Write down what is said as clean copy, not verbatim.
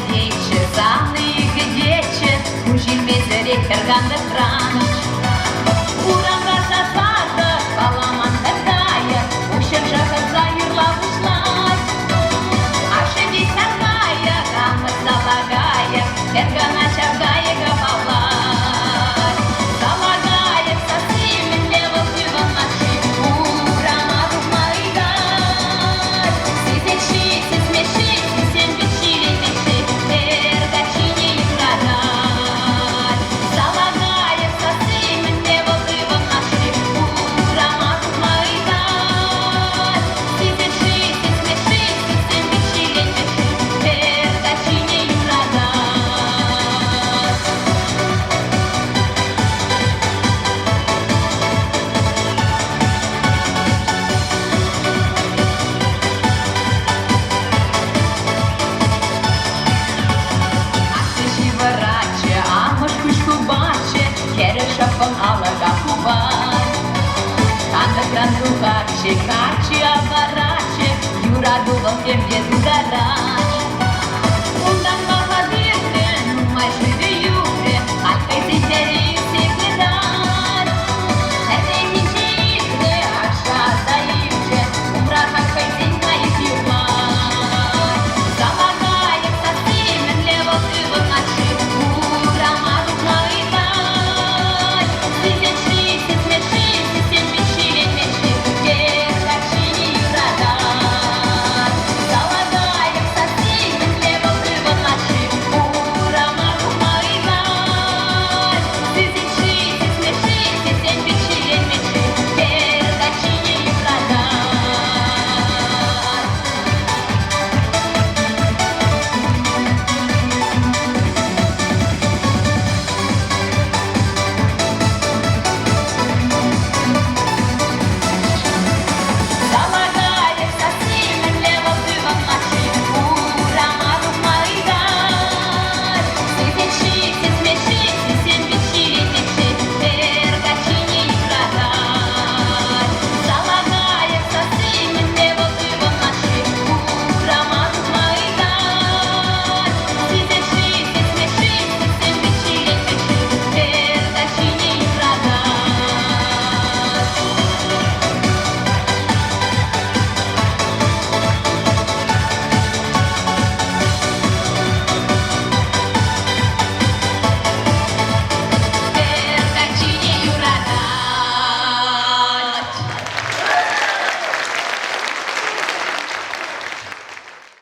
dece, zani gdece, Mujin mezere kerganda kranch. Uranga sazada, palaman kadaya, Ушерша хазаирла ушлай. Ашеди саргая, гамма залагая, Кергана чавгая гапалай. Залагая, сосимен лево выван наши, Урама духмайдай. Сизечи, смеши, сендвичи, лепеши, Эргачини и продай. Залагая, сосимен лево выван наши, Урама духмайдай. Сизечи, смеши, сендвичи, лепеши, Эргачини и продай. Ашиши вараче, амаш кушку баче, Керешапам алага кубай. Канда кран духаче, качи авараче, Юра дувал кем без удара.